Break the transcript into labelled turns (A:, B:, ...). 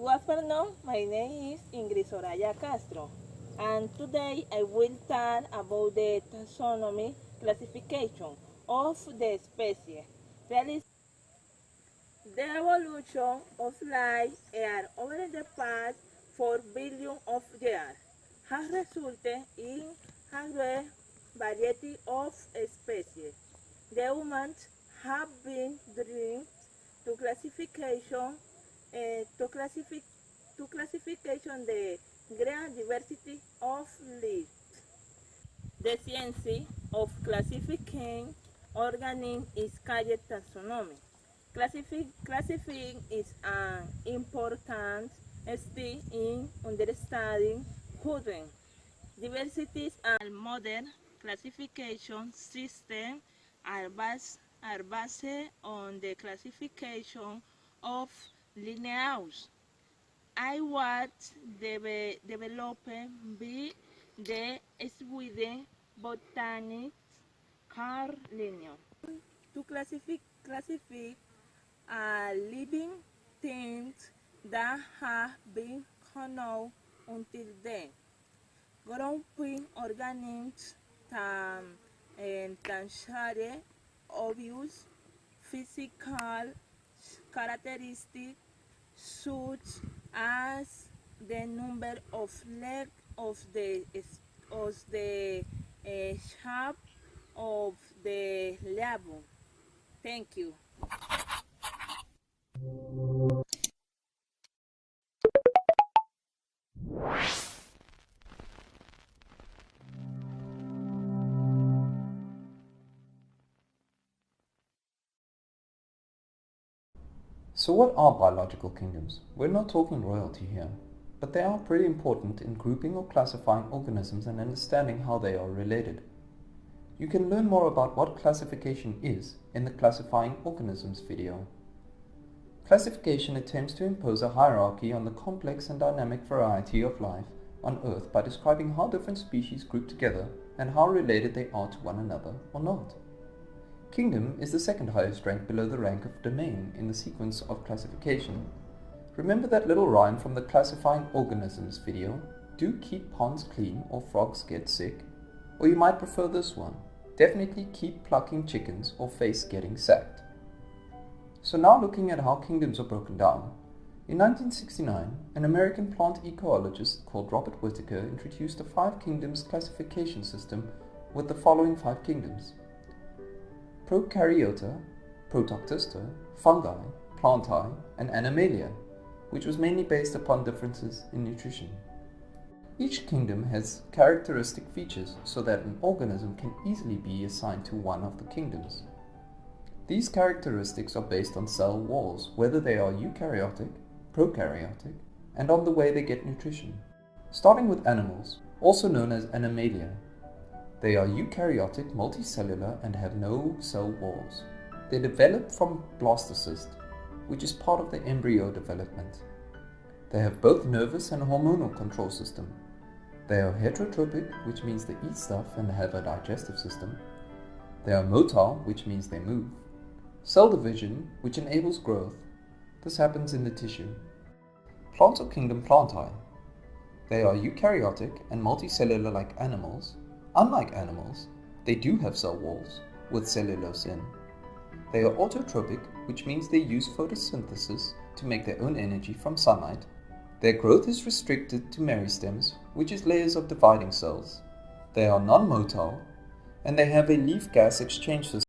A: Good afternoon, my name is Soraya Castro, and today I will talk about the taxonomy classification of the species. Really, the evolution of life here over the past 4 billion of years has resulted in a great variety of species. The humans have been driven to classification to classification the great diversity of life. The science of classifying organisms is called taxonomy. Classifying is an important step in understanding human diversities and modern classification systems are based on the classification of lineages. I was developing by the Sweden botanist Carl Linnaeus to classify living things that have been unknown until then. Growing organisms can share obvious physical characteristics such as the number of legs of the shape of the label. Thank you.
B: So what are biological kingdoms? We're not talking royalty here, but they are pretty important in grouping or classifying organisms and understanding how they are related. You can learn more about what classification is in the Classifying Organisms video. Classification attempts to impose a hierarchy on the complex and dynamic variety of life on Earth by describing how different species group together and how related they are to one another or not. Kingdom is the second highest rank below the rank of domain in the sequence of classification. Remember that little rhyme from the Classifying Organisms video? Do keep ponds clean or frogs get sick? Or you might prefer this one. Definitely keep plucking chickens or face getting sacked. So now looking at how kingdoms are broken down. In 1969, an American plant ecologist called Robert Whittaker introduced a 5 kingdoms classification system with the following 5 kingdoms: Prokaryota, Protoctista, Fungi, Plantae, and Animalia, which was mainly based upon differences in nutrition. Each kingdom has characteristic features so that an organism can easily be assigned to one of the kingdoms. These characteristics are based on cell walls, whether they are eukaryotic, prokaryotic, and on the way they get nutrition. Starting with animals, also known as Animalia. They are eukaryotic, multicellular, and have no cell walls. They develop from blastocyst, which is part of the embryo development. They have both nervous and hormonal control system. They are heterotrophic, which means they eat stuff and have a digestive system. They are motile, which means they move. Cell division, which enables growth. This happens in the tissue. Plants of kingdom Plantae. They are eukaryotic and multicellular like animals. Unlike animals, they do have cell walls with cellulose in. They are autotrophic, which means they use photosynthesis to make their own energy from sunlight. Their growth is restricted to meristems, which is layers of dividing cells. They are non-motile, and they have a leaf gas exchange system.